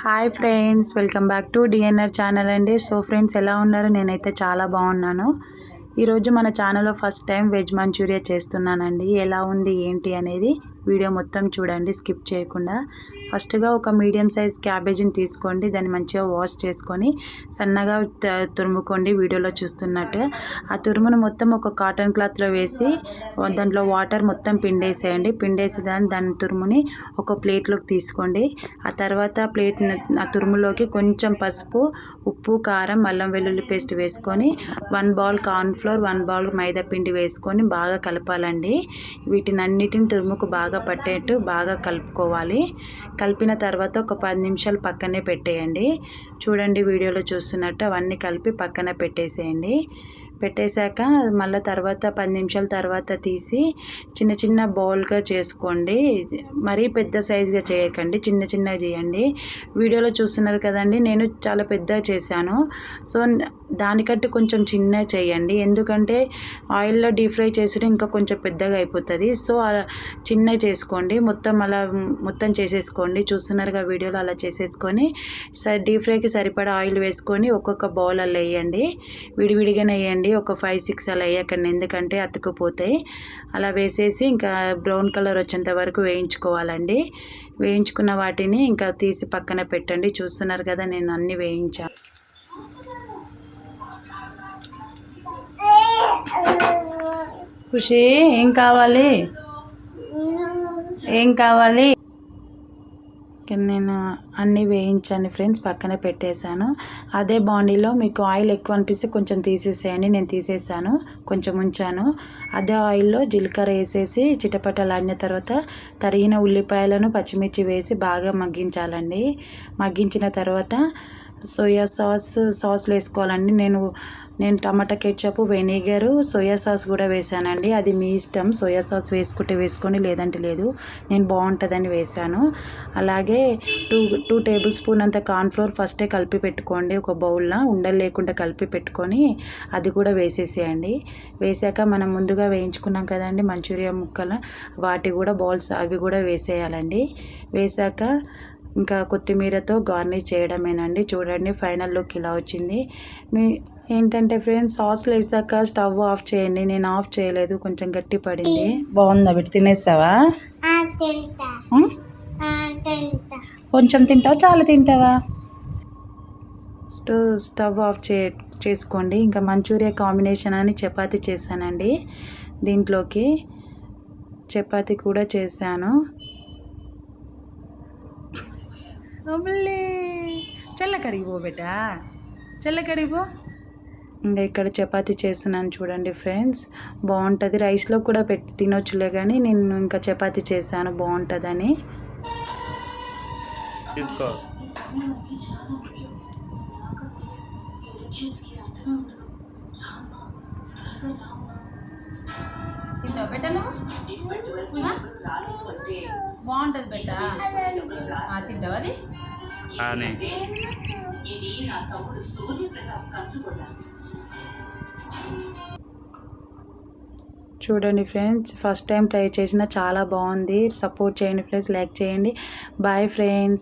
Hi friends, welcome back to DNR channel అండి. So friends, ఎలా ఉన్నారు? నేనైతే చాలా బాగున్నాను. ఈరోజు మన ఛానల్లో ఫస్ట్ టైం వెజ్ మంచూరియా చేస్తున్నానండి. ఎలా ఉంది ఏంటి అనేది వీడియో మొత్తం చూడండి, స్కిప్ చేయకుండా. ఫస్ట్గా ఒక మీడియం సైజ్ క్యాబేజీని తీసుకోండి. దాన్ని మంచిగా వాష్ చేసుకొని సన్నగా తురుముకోండి వీడియోలో చూస్తున్నట్టు. ఆ తురుమును మొత్తం ఒక కాటన్ క్లాత్లో వేసి దాంట్లో వాటర్ మొత్తం పిండేసేయండి. పిండేసి దాని తురుముని ఒక ప్లేట్లోకి తీసుకోండి. ఆ తర్వాత ఆ తురుములోకి కొంచెం పసుపు, ఉప్పు, కారం, అల్లం వెల్లుల్లి పేస్ట్ వేసుకొని 1 బౌల్ కార్న్ఫ్లోర్, 1 బౌల్ మైదా పిండి వేసుకొని బాగా కలపాలండి. వీటిని అన్నిటిని తురుముకు బాగా పట్టేట్టు బాగా కలుపుకోవాలి. కలిపిన తర్వాత ఒక 10 నిమిషాలు పక్కనే పెట్టేయండి. చూడండి వీడియోలో చూస్తున్నట్టు అవన్నీ కలిపి పక్కన పెట్టేసేయండి. పెట్టేశాక మళ్ళీ తర్వాత 10 నిమిషాల తర్వాత తీసి చిన్న చిన్న బౌల్గా చేసుకోండి. మరీ పెద్ద సైజుగా చేయకండి, చిన్న చిన్నగా చేయండి. వీడియోలో చూస్తున్నారు కదండి, నేను చాలా పెద్దగా చేశాను. సో దానికంటే కొంచెం చిన్నగా చేయండి, ఎందుకంటే ఆయిల్లో డీప్ ఫ్రై చేసుకుంటే ఇంకా కొంచెం పెద్దగా అయిపోతుంది. సో అలా చిన్నగా చేసుకోండి. మొత్తం చేసేసుకోండి. చూస్తున్నారుగా వీడియోలో అలా చేసేసుకొని డీప్ ఫ్రైకి సరిపడా ఆయిల్ వేసుకొని ఒక్కొక్క బౌల్ అలా వేయండి. విడివిడిగానే వేయండి, ఒక 5-6 అలా వేయకండి, ఎందుకంటే అతుక్కుపోతాయి. అలా వేసేసి ఇంకా బ్రౌన్ కలర్ వచ్చేంత వరకు వేయించుకోవాలండి. వేయించుకున్న వాటిని ఇంకా తీసి పక్కన పెట్టండి. చూస్తున్నారు కదా, నేను అన్నీ వేయించాను. ఖుషి, ఏం కావాలి? నేను అన్నీ వేయించాను ఫ్రెండ్స్, పక్కన పెట్టేశాను. అదే బాండీలో మీకు ఆయిల్ ఎక్కువ అనిపిస్తే కొంచెం తీసేసేయండి. నేను తీసేసాను, కొంచెం ఉంచాను. అదే ఆయిల్లో జీలకర్ర వేసేసి చిటపటలాడిన తర్వాత తరిగిన ఉల్లిపాయలను, పచ్చిమిర్చి వేసి బాగా మగ్గించాలండి. మగ్గించిన తర్వాత సోయా సాస్లు వేసుకోవాలండి. నేను టమాటా కెచప్, వెనిగరు, సోయా సాస్ కూడా వేసానండి. అది మీ ఇష్టం, సోయా సాస్ వేసుకుంటే వేసుకొని, లేదంటే లేదు. నేను బాగుంటుందని వేసాను. అలాగే 2 టేబుల్ స్పూన్ అంత కార్న్ఫ్లోర్ ఫస్టే కలిపి పెట్టుకోండి. ఒక బౌల్లో ఉండలు లేకుండా కలిపి పెట్టుకొని అది కూడా వేసేసేయండి. వేసాక మనం ముందుగా వేయించుకున్నాం కదండి మంచూరియా ముక్కలు, వాటి కూడా బౌల్స్ అవి కూడా వేసేయాలండి. వేసాక ఇంకా కొత్తిమీరతో గార్నిష్ చేయడమేనండి. చూడండి ఫైనల్ లుక్ ఇలా వచ్చింది. ఏంటంటే ఫ్రెండ్స్, సాస్లు వేసాక స్టవ్ ఆఫ్ చేయండి. నేను ఆఫ్ చేయలేదు, కొంచెం గట్టి పడింది. బాగుందా? పెట్టి తినేసావా? కొంచెం తింటావా, చాలా తింటావా? స్టవ్ ఆఫ్ చేసుకోండి. ఇంకా మంచూరియా కాంబినేషన్ అని చపాతీ చేశానండి. దీంట్లోకి చపాతీ కూడా చేశాను. చల్లకడిగిపో బేటా, చల్లకడిగిపో. ఇంకా ఇక్కడ చపాతీ చేస్తున్నాను చూడండి ఫ్రెండ్స్, బాగుంటుంది. రైస్లో కూడా పెట్టి తినొచ్చులే, కానీ నేను ఇంకా చపాతీ చేశాను బాగుంటుందని. బాగుంటుంది బెటా, తింటావా? అది చూడండి ఫ్రెండ్స్, ఫస్ట్ టైం ట్రై చేసిన చాలా బాగుంది. సపోర్ట్ చేయండి ఫ్రెండ్స్, లైక్ చేయండి. Bye friends.